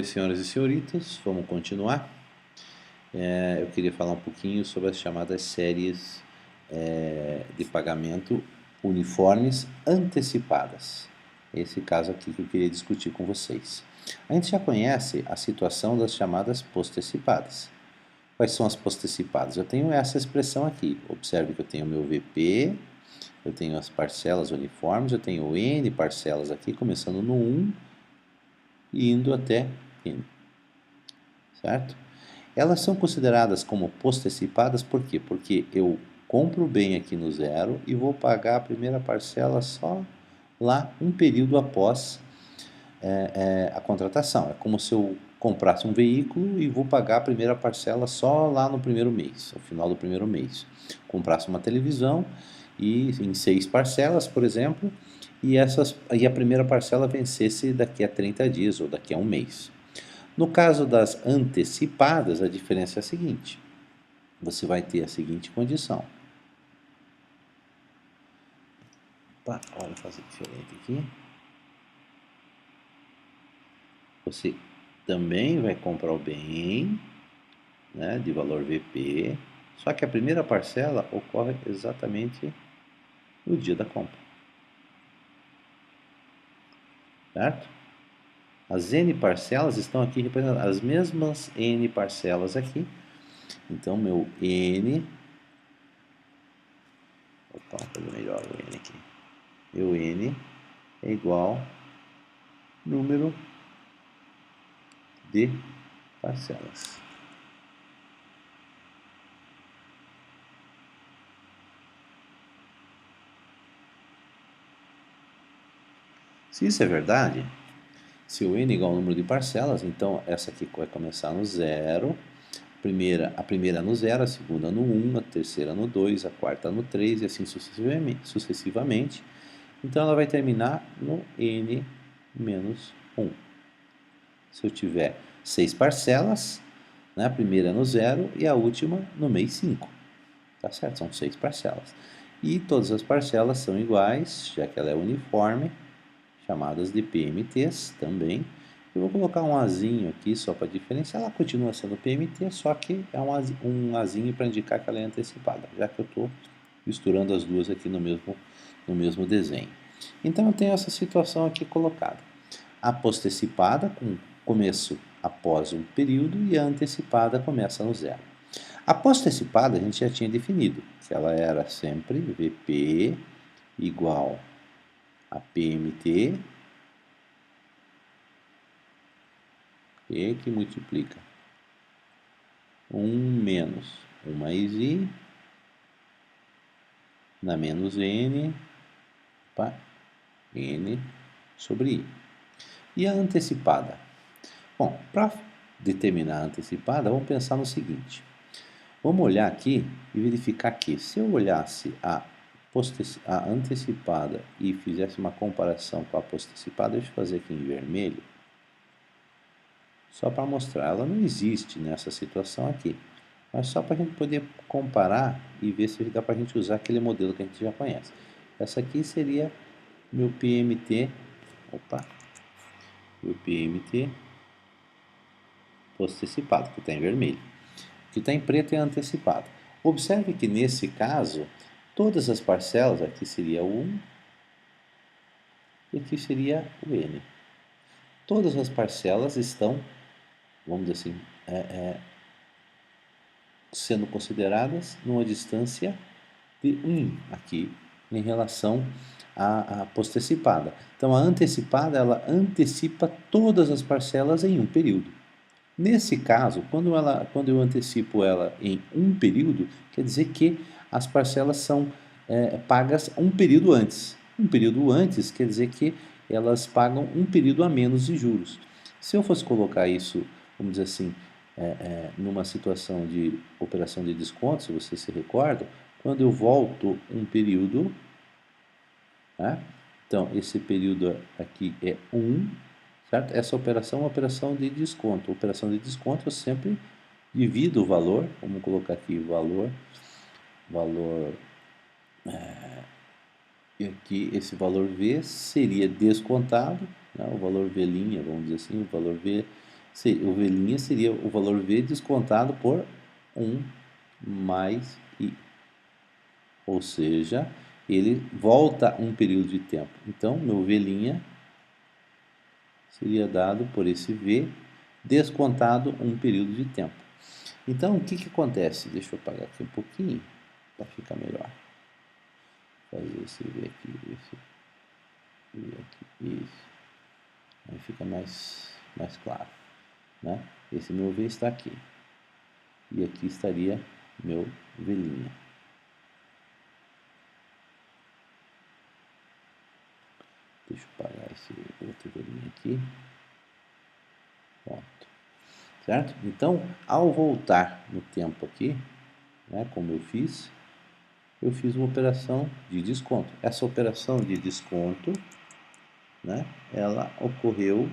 Senhoras e senhoritas, vamos continuar. Eu queria falar um pouquinho sobre as chamadas séries de pagamento uniformes antecipadas. Esse caso aqui que eu queria discutir com vocês. A gente já conhece a situação das chamadas postecipadas. Quais são as postecipadas? Eu tenho essa expressão aqui. Observe que eu tenho o meu VP, eu tenho as parcelas uniformes, eu tenho N parcelas aqui, começando no 1 e indo até N. Certo? Elas são consideradas como postecipadas por quê? Porque eu compro o bem aqui no zero e vou pagar a primeira parcela só lá um período após a contratação. É como se eu comprasse um veículo e vou pagar a primeira parcela só lá no primeiro mês, no final do primeiro mês. Comprasse uma televisão e em 6 parcelas, por exemplo, e a primeira parcela vencesse daqui a 30 dias ou daqui a um mês. No caso das antecipadas, a diferença é a seguinte: você vai ter a seguinte condição. Opa, olha, fazer diferente aqui. Você também vai comprar o bem, né, de valor VP, só que a primeira parcela ocorre exatamente no dia da compra. Certo? As N parcelas estão aqui representadas, as mesmas N parcelas aqui. Então, meu N... Opa, vou fazer melhor o N aqui. Meu N é igual número de parcelas. Se isso é verdade, se o n é igual ao número de parcelas, então essa aqui vai começar no zero, a primeira no zero, a segunda no 1, a terceira no 2, a quarta no 3 e assim sucessivamente. Então ela vai terminar no n menos 1. Se eu tiver 6 parcelas, né, a primeira no zero e a última no mês 5. Tá certo? São 6 parcelas. E todas as parcelas são iguais, já que ela é uniforme, chamadas de PMTs também. Eu vou colocar um Azinho aqui só para diferenciar. Ela continua sendo PMT, só que é um Azinho para indicar que ela é antecipada, já que eu estou misturando as duas aqui no mesmo desenho. Então eu tenho essa situação aqui colocada. A postecipada com começo após um período e a antecipada começa no zero. A postecipada a gente já tinha definido, que ela era sempre VP igual a PMT e que multiplica 1 menos 1 mais I na menos N, N sobre I. E a antecipada? Bom, para determinar a antecipada, vamos pensar no seguinte. Vamos olhar aqui e verificar que se eu olhasse a antecipada e fizesse uma comparação com a postecipada, deixa eu fazer aqui em vermelho, só para mostrar, ela não existe nessa situação aqui, mas só para a gente poder comparar e ver se dá para a gente usar aquele modelo que a gente já conhece. Essa aqui seria meu PMT, meu PMT postecipado, que está em vermelho. O que está em preto é antecipado. Observe que nesse caso, todas as parcelas, aqui seria o 1 e aqui seria o N. Todas as parcelas estão, vamos dizer assim, sendo consideradas numa distância de 1 aqui em relação à postecipada. Então a antecipada ela antecipa todas as parcelas em um período. Nesse caso, quando eu antecipo ela em um período, quer dizer que as parcelas são pagas um período antes. Um período antes quer dizer que elas pagam um período a menos de juros. Se eu fosse colocar isso, vamos dizer assim, numa situação de operação de desconto, se você se recorda, quando eu volto um período, né? Então esse período aqui é 1, certo? Essa operação é uma operação de desconto. Operação de desconto eu sempre divido o valor, vamos colocar aqui valor, e aqui esse valor V seria descontado, né? O valor V', vamos dizer assim, o valor V O V' seria o valor V descontado por 1 mais I. Ou seja, ele volta um período de tempo. Então, meu V' seria dado por esse V descontado um período de tempo. Então, o que acontece? Deixa eu apagar aqui um pouquinho para ficar melhor. Fazer esse V aqui, esse V aqui, isso. Aí fica mais claro, né? Esse meu V está aqui. E aqui estaria meu V'. Deixa eu apagar esse outro V' aqui. Pronto. Certo? Então, ao voltar no tempo aqui, né, como eu fiz uma operação de desconto. Essa operação de desconto, né, ela ocorreu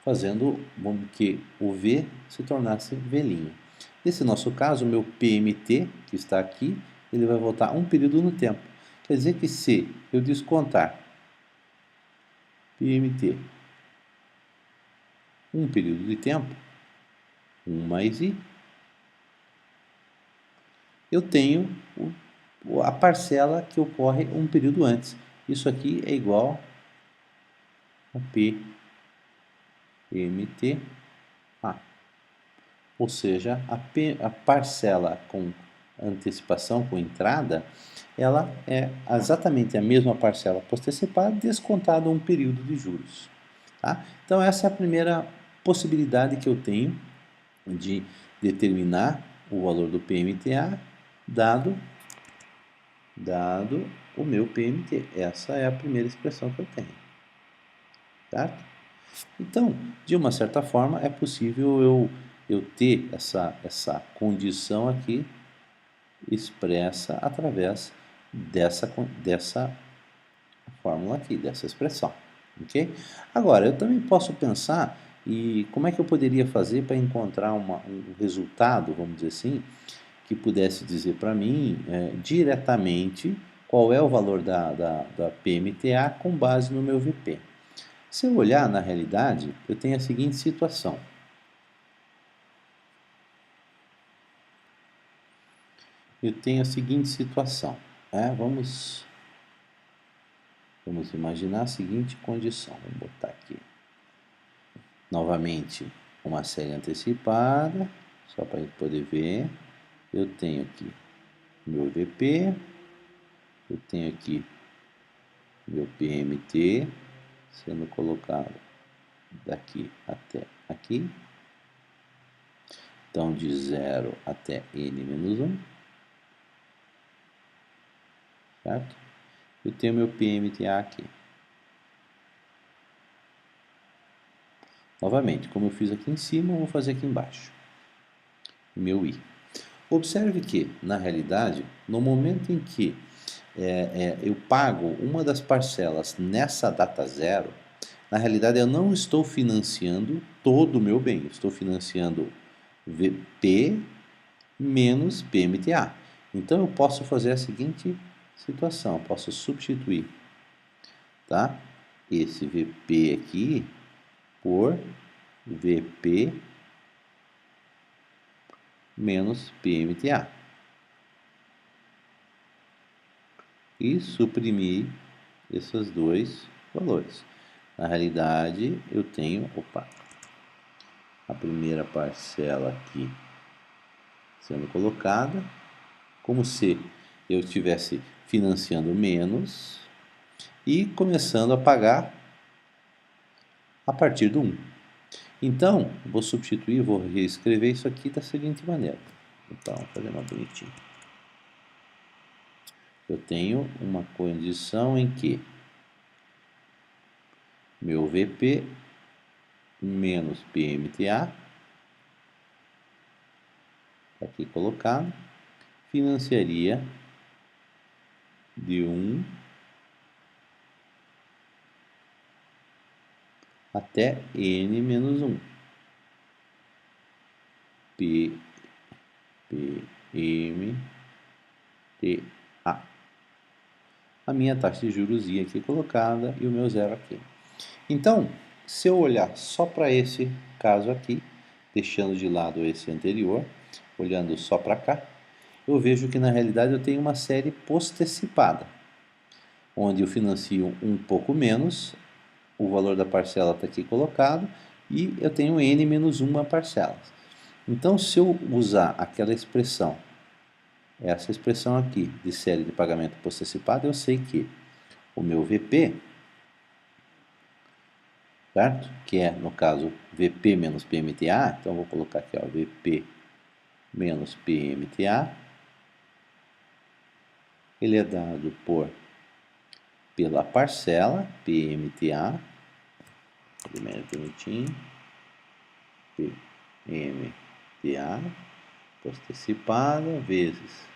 fazendo com que o V se tornasse V'. Nesse nosso caso, o meu PMT, que está aqui, ele vai voltar um período no tempo. Quer dizer que se eu descontar PMT um período de tempo, 1 mais I, eu tenho a parcela que ocorre um período antes. Isso aqui é igual a PMT A. Ou seja, a parcela com antecipação, com entrada, ela é exatamente a mesma parcela postecipada descontada um período de juros. Tá? Então, essa é a primeira possibilidade que eu tenho de determinar o valor do PMTA dado o meu PMT. Essa é a primeira expressão que eu tenho. Certo? Então, de uma certa forma, é possível eu ter essa condição aqui expressa através dessa fórmula aqui, dessa expressão. Ok? Agora, eu também posso pensar e como é que eu poderia fazer para encontrar um resultado, vamos dizer assim, que pudesse dizer para mim diretamente qual é o valor da PMTA com base no meu VP. Se eu olhar na realidade, eu tenho a seguinte situação. Vamos imaginar a seguinte condição. Vamos botar aqui novamente uma série antecipada, só para a gente poder ver. Eu tenho aqui meu VP, eu tenho aqui meu PMT sendo colocado daqui até aqui. Então, de 0 até n menos 1. Certo? Eu tenho meu PMTA aqui. Novamente, como eu fiz aqui em cima, eu vou fazer aqui embaixo. Meu I. Observe que, na realidade, no momento em que eu pago uma das parcelas nessa data zero, na realidade eu não estou financiando todo o meu bem, eu estou financiando VP menos PMTA. Então eu posso fazer a seguinte situação, eu posso substituir, tá? Esse VP aqui por VP menos PMTA. E suprimir esses dois valores. Na realidade, eu tenho, a primeira parcela aqui sendo colocada, como se eu estivesse financiando menos e começando a pagar a partir do 1. Então, vou substituir, vou reescrever isso aqui da seguinte maneira. Então, vou fazer mais bonitinho. Eu tenho uma condição em que meu VP menos PMTA, aqui colocado, financiaria de 1 até n menos 1. PMTA. A minha taxa de juros I aqui colocada e o meu zero aqui. Então, se eu olhar só para esse caso aqui, deixando de lado esse anterior, olhando só para cá, eu vejo que na realidade eu tenho uma série postecipada, onde eu financio um pouco menos, o valor da parcela está aqui colocado, e eu tenho n menos uma parcela. Então, se eu usar aquela expressão, essa expressão aqui, de série de pagamento postecipado, eu sei que o meu VP, certo? Que é, no caso, VP menos PMTA, então eu vou colocar aqui, ó, VP menos PMTA, ele é dado pela parcela, PMTA, primeiro bonitinho, PMTA, postecipada, vezes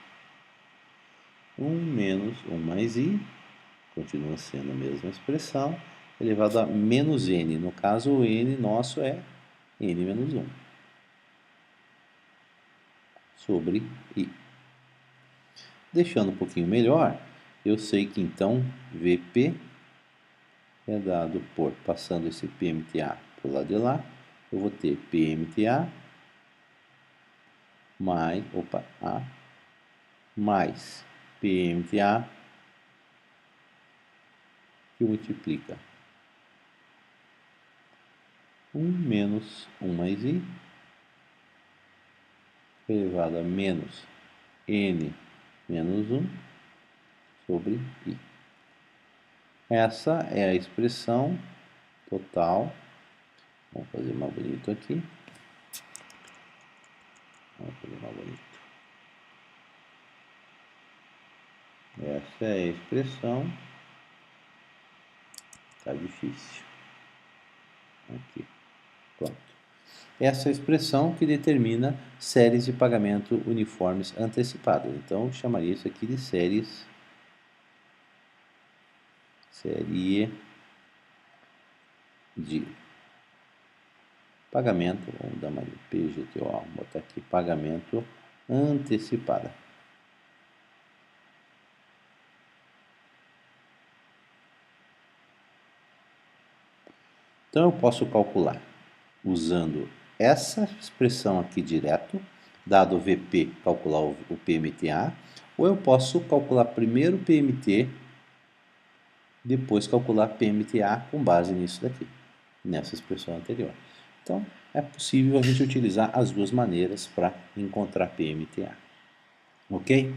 1 menos 1 mais I, continua sendo a mesma expressão, elevado a menos N. No caso, o N nosso é N menos 1 sobre I. Deixando um pouquinho melhor, eu sei que então VP é dado por, passando esse PMTA para o lado de lá, eu vou ter PMTA mais, A, mais PMTA, que multiplica 1 menos 1 mais I, elevado a menos N menos 1 sobre I. Essa é a expressão total. Vamos fazer mais bonito aqui. Vamos fazer mais bonito. Essa é a expressão. Tá difícil. Aqui. Pronto. Essa é a expressão que determina séries de pagamento uniformes antecipadas. Então, eu chamaria isso aqui de série de pagamento, vamos dar uma PGTO, vou botar aqui, pagamento antecipada. Então eu posso calcular usando essa expressão aqui direto, dado o VP, calcular o PMTA, ou eu posso calcular primeiro o PMT, depois calcular PMTA com base nisso daqui, nessa expressão anterior. Então, é possível a gente utilizar as duas maneiras para encontrar PMTA. Ok?